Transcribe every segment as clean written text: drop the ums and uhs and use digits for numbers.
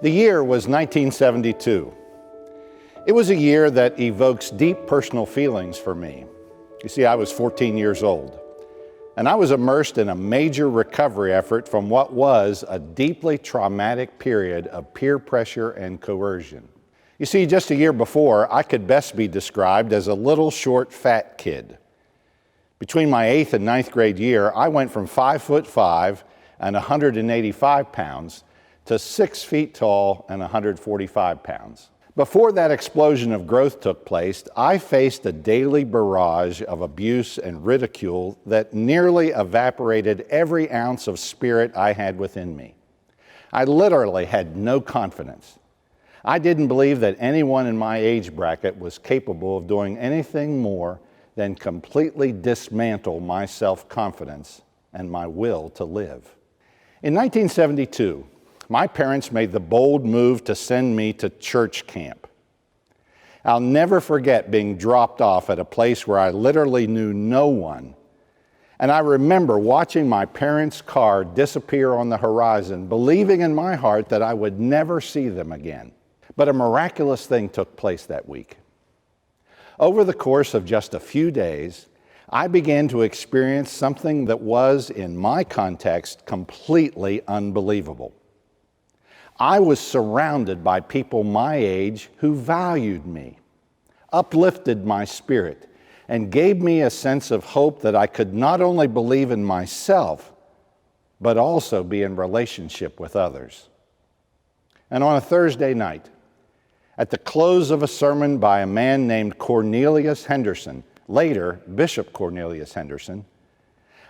The year was 1972. It was a year that evokes deep personal feelings for me. You see, I was 14 years old, and I was immersed in a major recovery effort from what was a deeply traumatic period of peer pressure and coercion. You see, just a year before, I could best be described as a little short, fat kid. Between my 8th and 9th grade year, I went from 5'5" and 185 pounds to 6 feet tall and 145 pounds. Before that explosion of growth took place, I faced a daily barrage of abuse and ridicule that nearly evaporated every ounce of spirit I had within me. I literally had no confidence. I didn't believe that anyone in my age bracket was capable of doing anything more than completely dismantle my self-confidence and my will to live. In 1972, my parents made the bold move to send me to church camp. I'll never forget being dropped off at a place where I literally knew no one. And I remember watching my parents' car disappear on the horizon, believing in my heart that I would never see them again. But a miraculous thing took place that week. Over the course of just a few days, I began to experience something that was, in my context, completely unbelievable. I was surrounded by people my age who valued me, uplifted my spirit, and gave me a sense of hope that I could not only believe in myself, but also be in relationship with others. And on a Thursday night, at the close of a sermon by a man named Cornelius Henderson, later Bishop Cornelius Henderson,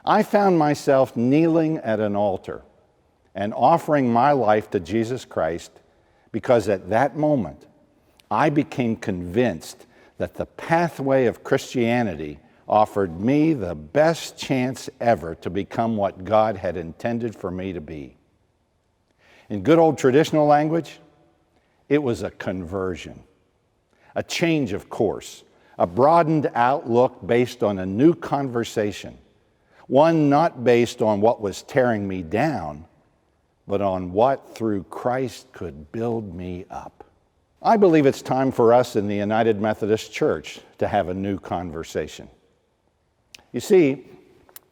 I found myself kneeling at an altar and offering my life to Jesus Christ because at that moment I became convinced that the pathway of Christianity offered me the best chance ever to become what God had intended for me to be. In good old traditional language, it was a conversion, a change of course, a broadened outlook based on a new conversation, one not based on what was tearing me down, but on what through Christ could build me up. I believe it's time for us in the United Methodist Church to have a new conversation. You see,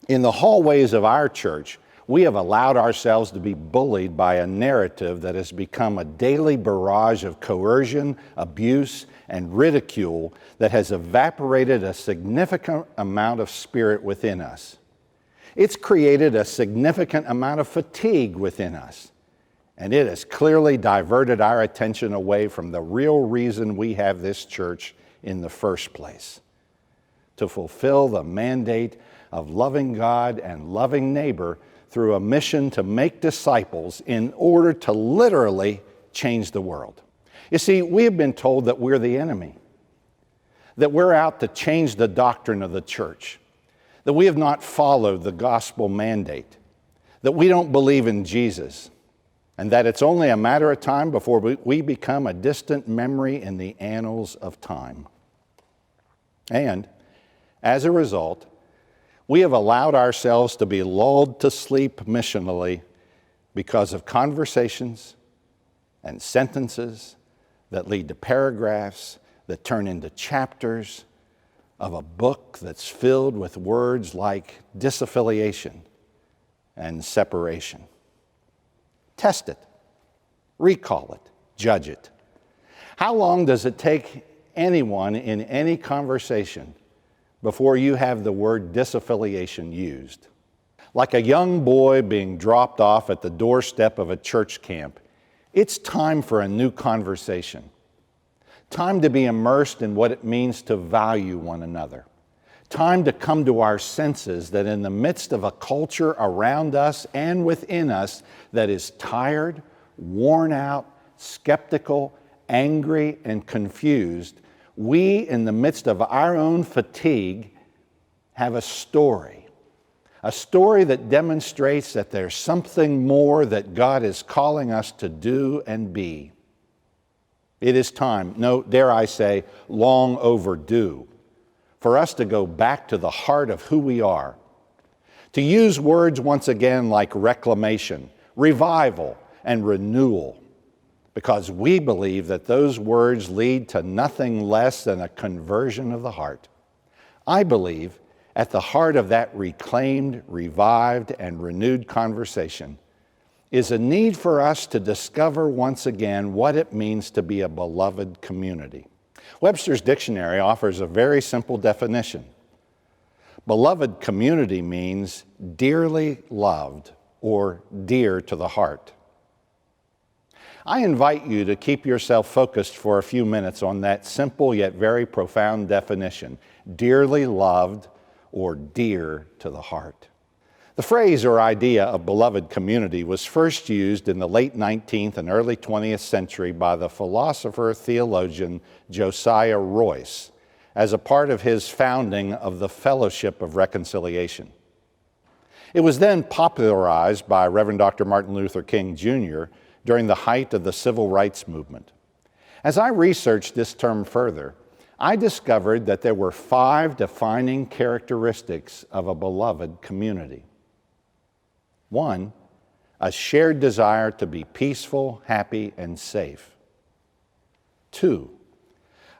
in the hallways of our church, we have allowed ourselves to be bullied by a narrative that has become a daily barrage of coercion, abuse, and ridicule that has evaporated a significant amount of spirit within us. It's created a significant amount of fatigue within us, and it has clearly diverted our attention away from the real reason we have this church in the first place: to fulfill the mandate of loving God and loving neighbor through a mission to make disciples in order to literally change the world. You see, we have been told that we're the enemy, that we're out to change the doctrine of the church, that we have not followed the gospel mandate, that we don't believe in Jesus, and that it's only a matter of time before we become a distant memory in the annals of time. And as a result, we have allowed ourselves to be lulled to sleep missionally because of conversations and sentences that lead to paragraphs that turn into chapters of a book that's filled with words like disaffiliation and separation. Test it, recall it, judge it. How long does it take anyone in any conversation before you have the word disaffiliation used? Like a young boy being dropped off at the doorstep of a church camp, it's time for a new conversation. Time to be immersed in what it means to value one another. Time to come to our senses that in the midst of a culture around us and within us that is tired, worn out, skeptical, angry, and confused, we, in the midst of our own fatigue, have a story that demonstrates that there's something more that God is calling us to do and be. It is time, no, dare I say, long overdue, for us to go back to the heart of who we are, to use words once again like reclamation, revival, and renewal, because we believe that those words lead to nothing less than a conversion of the heart. I believe at the heart of that reclaimed, revived, and renewed conversation is a need for us to discover once again what it means to be a beloved community. Webster's dictionary offers a very simple definition. Beloved community means dearly loved or dear to the heart. I invite you to keep yourself focused for a few minutes on that simple yet very profound definition, dearly loved or dear to the heart. The phrase or idea of beloved community was first used in the late 19th and early 20th century by the philosopher-theologian Josiah Royce as a part of his founding of the Fellowship of Reconciliation. It was then popularized by Reverend Dr. Martin Luther King Jr. during the height of the Civil Rights Movement. As I researched this term further, I discovered that there were 5 defining characteristics of a beloved community. 1, a shared desire to be peaceful, happy, and safe. 2,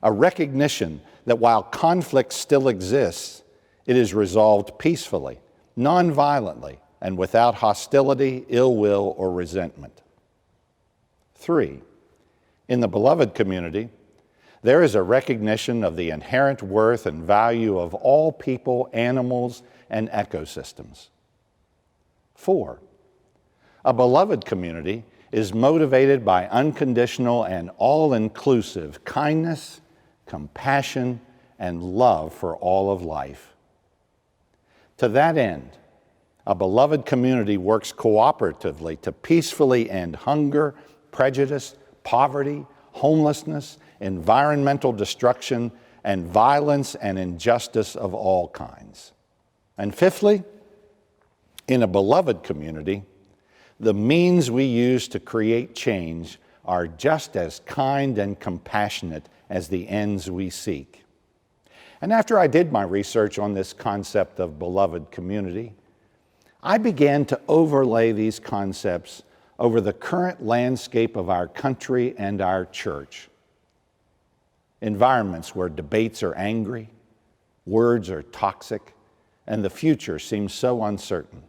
a recognition that while conflict still exists, it is resolved peacefully, non-violently, and without hostility, ill will, or resentment. 3, in the beloved community, there is a recognition of the inherent worth and value of all people, animals, and ecosystems. 4, a beloved community is motivated by unconditional and all-inclusive kindness, compassion, and love for all of life. To that end, a beloved community works cooperatively to peacefully end hunger, prejudice, poverty, homelessness, environmental destruction, and violence and injustice of all kinds. And fifthly, in a beloved community, the means we use to create change are just as kind and compassionate as the ends we seek. And after I did my research on this concept of beloved community, I began to overlay these concepts over the current landscape of our country and our church. Environments where debates are angry, words are toxic, and the future seems so uncertain.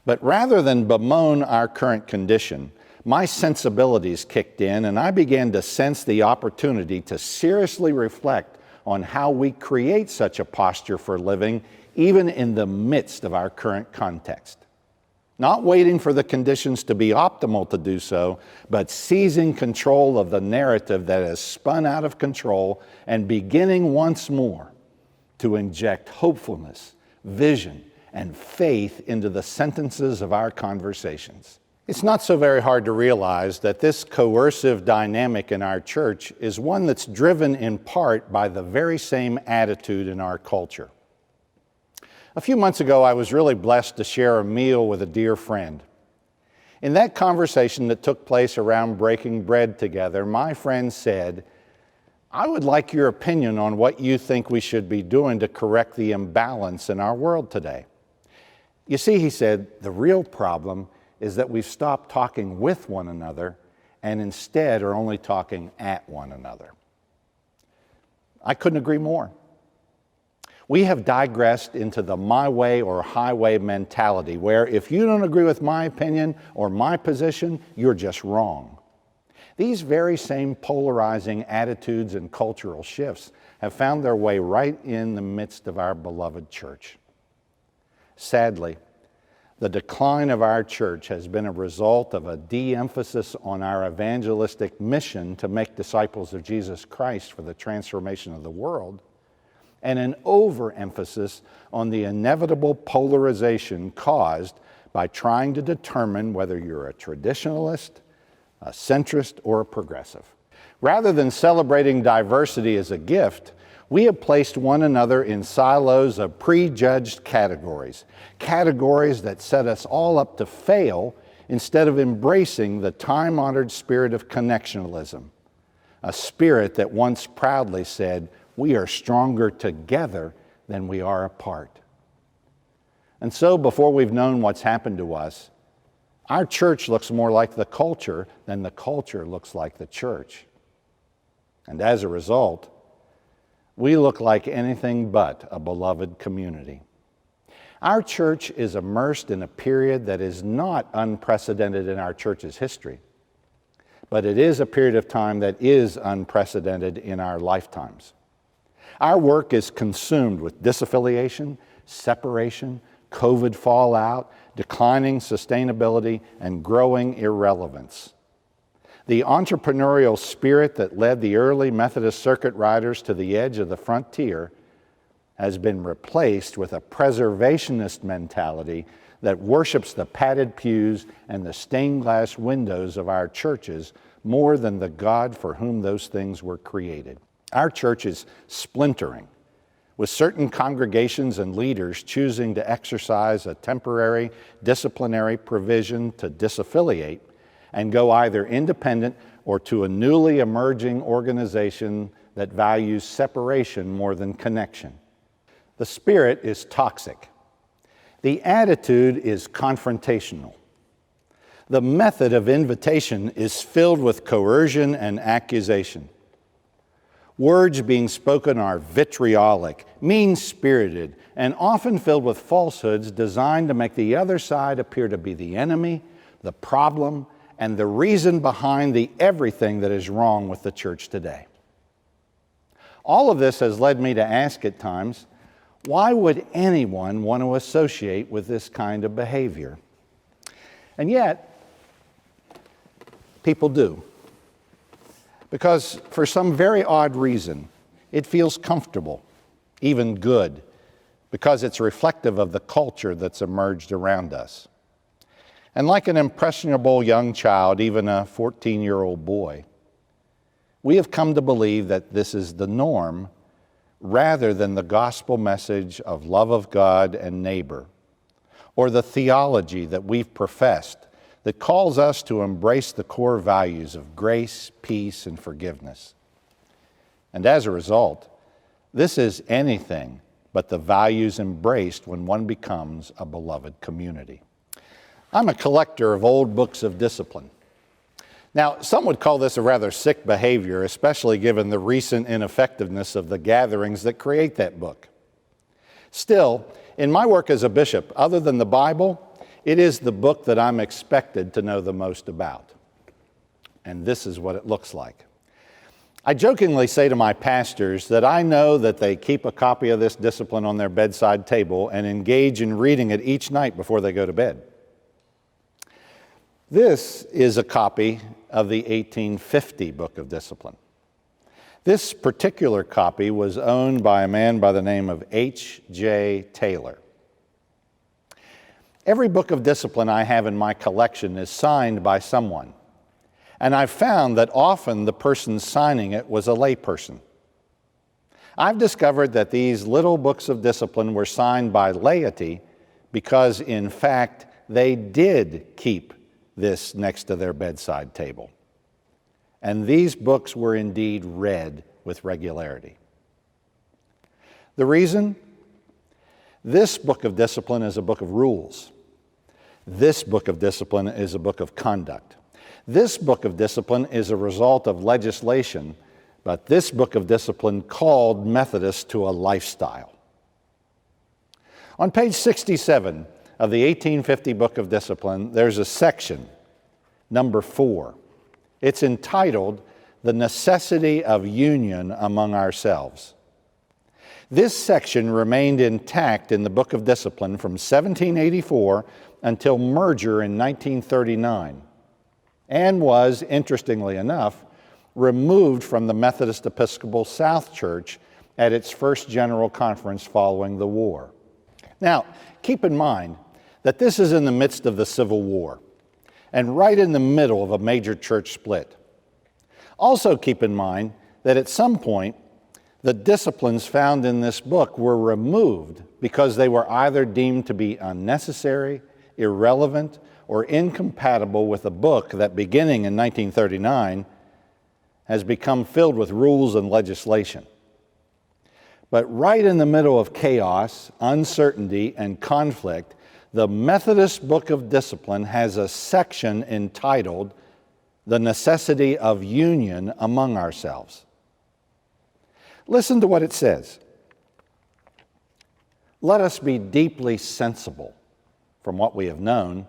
But rather than bemoan our current condition, my sensibilities kicked in and I began to sense the opportunity to seriously reflect on how we create such a posture for living even in the midst of our current context. Not waiting for the conditions to be optimal to do so, but seizing control of the narrative that has spun out of control and beginning once more to inject hopefulness, vision, and faith into the sentences of our conversations. It's not so very hard to realize that this coercive dynamic in our church is one that's driven in part by the very same attitude in our culture. A few months ago, I was really blessed to share a meal with a dear friend. In that conversation that took place around breaking bread together, my friend said, "I would like your opinion on what you think we should be doing to correct the imbalance in our world today." You see, he said, the real problem is that we've stopped talking with one another and instead are only talking at one another. I couldn't agree more. We have digressed into the my way or highway mentality where if you don't agree with my opinion or my position, you're just wrong. These very same polarizing attitudes and cultural shifts have found their way right in the midst of our beloved church. Sadly, the decline of our church has been a result of a de-emphasis on our evangelistic mission to make disciples of Jesus Christ for the transformation of the world, and an overemphasis on the inevitable polarization caused by trying to determine whether you're a traditionalist, a centrist, or a progressive. Rather than celebrating diversity as a gift, we have placed one another in silos of prejudged categories that set us all up to fail instead of embracing the time-honored spirit of connectionalism, a spirit that once proudly said, "We are stronger together than we are apart." And so, before we've known what's happened to us, Our church looks more like the culture than the culture looks like the church. And as a result, we look like anything but a beloved community. Our church is immersed in a period that is not unprecedented in our church's history, but it is a period of time that is unprecedented in our lifetimes. Our work is consumed with disaffiliation, separation, COVID fallout, declining sustainability, and growing irrelevance. The entrepreneurial spirit that led the early Methodist circuit riders to the edge of the frontier has been replaced with a preservationist mentality that worships the padded pews and the stained glass windows of our churches more than the God for whom those things were created. Our church is splintering, with certain congregations and leaders choosing to exercise a temporary disciplinary provision to disaffiliate and go either independent or to a newly emerging organization that values separation more than connection. The spirit is toxic. The attitude is confrontational. The method of invitation is filled with coercion and accusation. Words being spoken are vitriolic, mean-spirited, and often filled with falsehoods designed to make the other side appear to be the enemy, the problem, and the reason behind the everything that is wrong with the church today. All of this has led me to ask at times, why would anyone want to associate with this kind of behavior? And yet, people do. Because for some very odd reason, it feels comfortable, even good, because it's reflective of the culture that's emerged around us. And like an impressionable young child, even a 14-year-old boy, we have come to believe that this is the norm rather than the gospel message of love of God and neighbor, or the theology that we've professed that calls us to embrace the core values of grace, peace, and forgiveness. And as a result, this is anything but the values embraced when one becomes a beloved community. I'm a collector of old books of discipline. Now, some would call this a rather sick behavior, especially given the recent ineffectiveness of the gatherings that create that book. Still, in my work as a bishop, other than the Bible, it is the book that I'm expected to know the most about. And this is what it looks like. I jokingly say to my pastors that I know that they keep a copy of this discipline on their bedside table and engage in reading it each night before they go to bed. This is a copy of the 1850 Book of Discipline. This particular copy was owned by a man by the name of H.J. Taylor. Every book of discipline I have in my collection is signed by someone, and I've found that often the person signing it was a layperson. I've discovered that these little books of discipline were signed by laity because, in fact, they did keep this next to their bedside table. And these books were indeed read with regularity. The reason? This book of discipline is a book of rules. This book of discipline is a book of conduct. This book of discipline is a result of legislation, but this book of discipline called Methodists to a lifestyle. On page 67 of the 1850 Book of Discipline, there's a section, number 4. It's entitled, The Necessity of Union Among Ourselves. This section remained intact in the Book of Discipline from 1784 until merger in 1939, and was, interestingly enough, removed from the Methodist Episcopal South Church at its first general conference following the war. Now, keep in mind that this is in the midst of the Civil War and right in the middle of a major church split. Also keep in mind that at some point, the disciplines found in this book were removed because they were either deemed to be unnecessary, irrelevant, or incompatible with a book that, beginning in 1939, has become filled with rules and legislation. But right in the middle of chaos, uncertainty, and conflict, the Methodist Book of Discipline has a section entitled The Necessity of Union Among Ourselves. Listen to what it says. Let us be deeply sensible, from what we have known,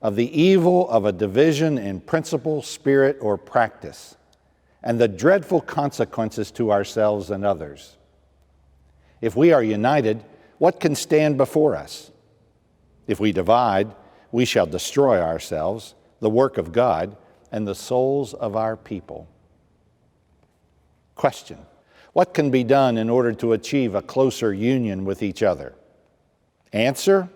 of the evil of a division in principle, spirit, or practice, and the dreadful consequences to ourselves and others. If we are united, what can stand before us? If we divide, we shall destroy ourselves, the work of God, and the souls of our people. Question: what can be done in order to achieve a closer union with each other? Answer: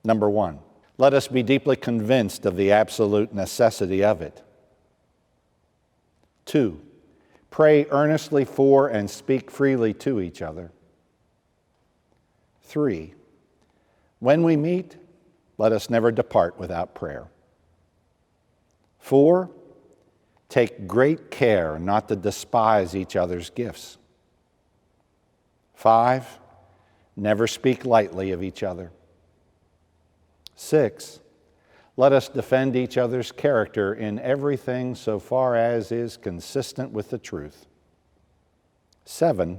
number one, let us be deeply convinced of the absolute necessity of it. 2, pray earnestly for and speak freely to each other. 3, when we meet, let us never depart without prayer. 4, take great care not to despise each other's gifts. 5, never speak lightly of each other. 6, let us defend each other's character in everything so far as is consistent with the truth. 7,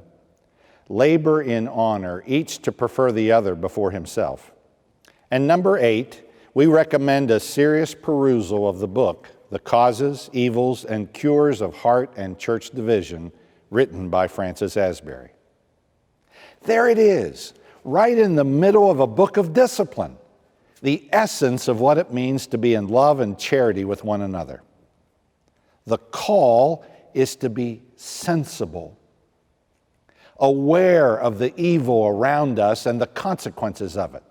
labor in honor, each to prefer the other before himself. And number 8, we recommend a serious perusal of the book, The Causes, Evils, and Cures of Heart and Church Division, written by Francis Asbury. There it is, right in the middle of a book of discipline, the essence of what it means to be in love and charity with one another. The call is to be sensible, aware of the evil around us and the consequences of it.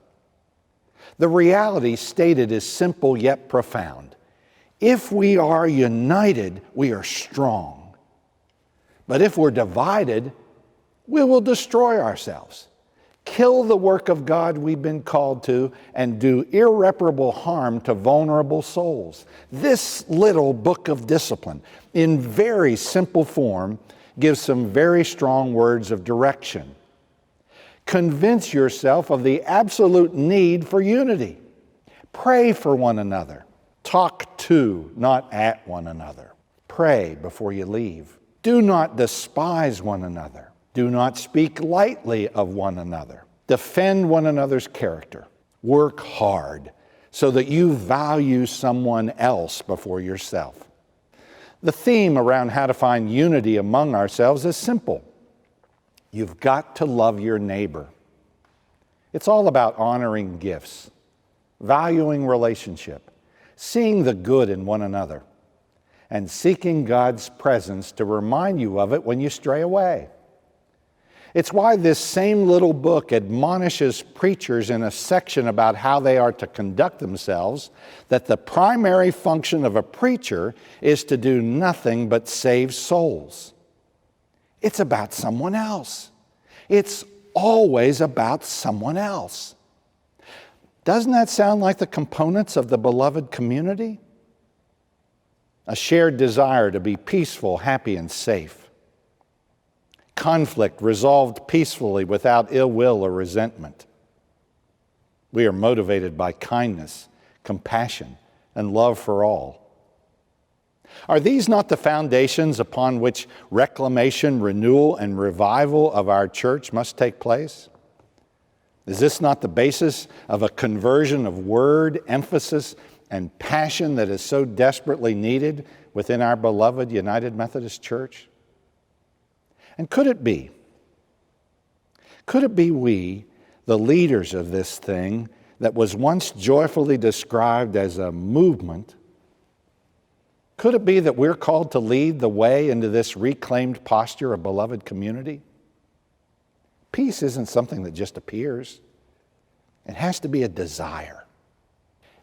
The reality stated is simple yet profound. If we are united, we are strong. But if we're divided, we will destroy ourselves, kill the work of God we've been called to, and do irreparable harm to vulnerable souls. This little book of discipline, in very simple form, gives some very strong words of direction. Convince yourself of the absolute need for unity. Pray for one another. Talk to, not at one another. Pray before you leave. Do not despise one another. Do not speak lightly of one another. Defend one another's character. Work hard so that you value someone else before yourself. The theme around how to find unity among ourselves is simple. You've got to love your neighbor. It's all about honoring gifts, valuing relationship, seeing the good in one another, and seeking God's presence to remind you of it when you stray away. It's why this same little book admonishes preachers in a section about how they are to conduct themselves, that the primary function of a preacher is to do nothing but save souls. It's about someone else. It's always about someone else. Doesn't that sound like the components of the beloved community? A shared desire to be peaceful, happy, and safe. Conflict resolved peacefully without ill will or resentment. We are motivated by kindness, compassion, and love for all. Are these not the foundations upon which reclamation, renewal, and revival of our church must take place? Is this not the basis of a conversion of word, emphasis, and passion that is so desperately needed within our beloved United Methodist Church? And could it be we, the leaders of this thing that was once joyfully described as a movement, could it be that we're called to lead the way into this reclaimed posture of beloved community? Peace isn't something that just appears. It has to be a desire.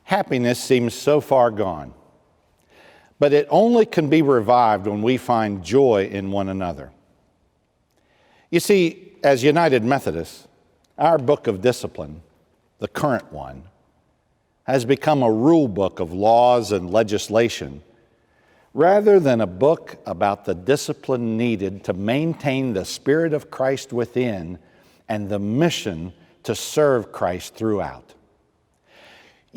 Happiness seems so far gone, but it only can be revived when we find joy in one another. You see, as United Methodists, our book of discipline, the current one, has become a rule book of laws and legislation rather than a book about the discipline needed to maintain the Spirit of Christ within and the mission to serve Christ throughout.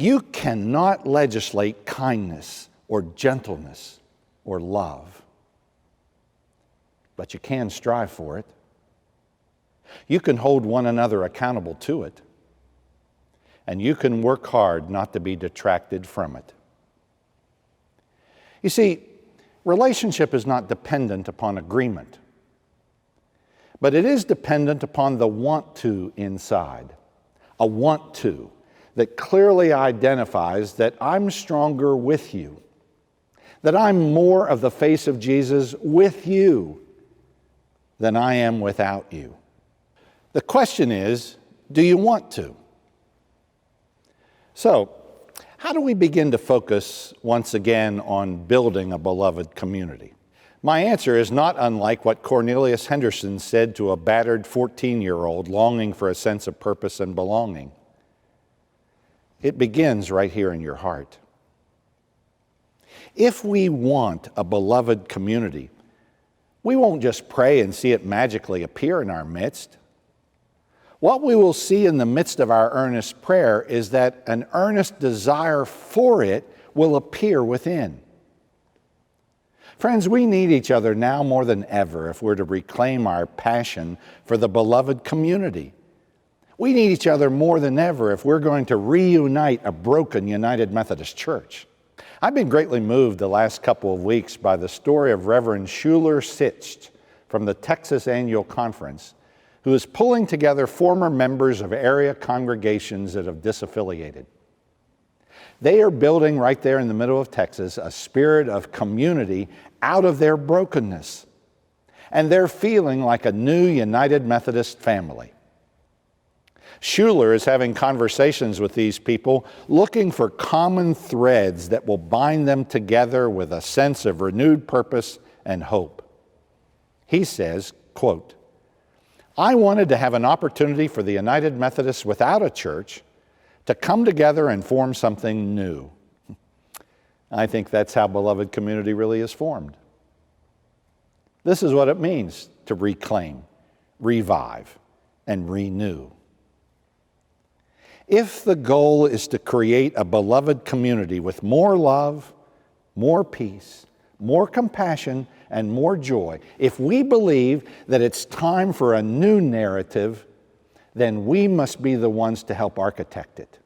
You cannot legislate kindness or gentleness or love, but you can strive for it. You can hold one another accountable to it, and you can work hard not to be detracted from it. You see, relationship is not dependent upon agreement, but it is dependent upon the want to inside, a want to that clearly identifies that I'm stronger with you, that I'm more of the face of Jesus with you than I am without you. The question is, do you want to? So, how do we begin to focus once again on building a beloved community? My answer is not unlike what Cornelius Henderson said to a battered 14-year-old longing for a sense of purpose and belonging. It begins right here in your heart. If we want a beloved community, we won't just pray and see it magically appear in our midst. What we will see in the midst of our earnest prayer is that an earnest desire for it will appear within. Friends, we need each other now more than ever if we're to reclaim our passion for the beloved community. We need each other more than ever if we're going to reunite a broken United Methodist Church. I've been greatly moved the last couple of weeks by the story of Reverend Schuler Sitcht from the Texas Annual Conference, who is pulling together former members of area congregations that have disaffiliated. They are building right there in the middle of Texas a spirit of community out of their brokenness, and they're feeling like a new United Methodist family. Schuler is having conversations with these people, looking for common threads that will bind them together with a sense of renewed purpose and hope. He says, quote, "I wanted to have an opportunity for the United Methodists without a church to come together and form something new." I think that's how beloved community really is formed. This is what it means to reclaim, revive, and renew. If the goal is to create a beloved community with more love, more peace, more compassion, and more joy, if we believe that it's time for a new narrative, then we must be the ones to help architect it.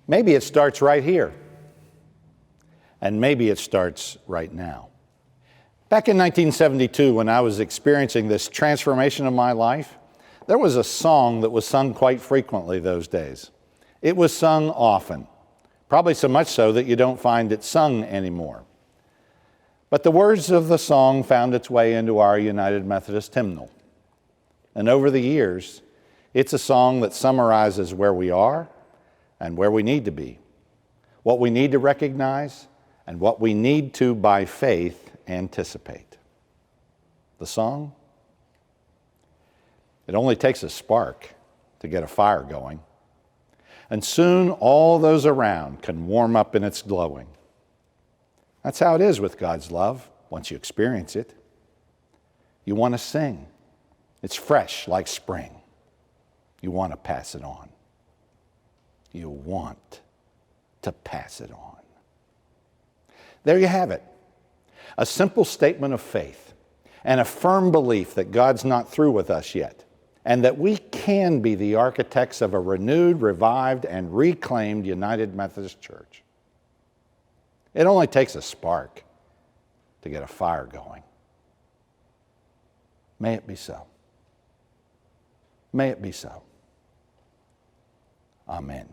Maybe it starts right here, and maybe it starts right now. Back in 1972, when I was experiencing this transformation of my life, there was a song that was sung quite frequently those days. It was sung often, probably so much so that you don't find it sung anymore. But the words of the song found its way into our United Methodist hymnal. And over the years, it's a song that summarizes where we are and where we need to be, what we need to recognize, and what we need to, by faith, anticipate. The song? It only takes a spark to get a fire going, and soon all those around can warm up in its glowing. That's how it is with God's love once you experience it. You want to sing. It's fresh like spring. You want to pass it on. You want to pass it on. There you have it. A simple statement of faith and a firm belief that God's not through with us yet, and that we can be the architects of a renewed, revived, and reclaimed United Methodist Church. It only takes a spark to get a fire going. May it be so. May it be so. Amen.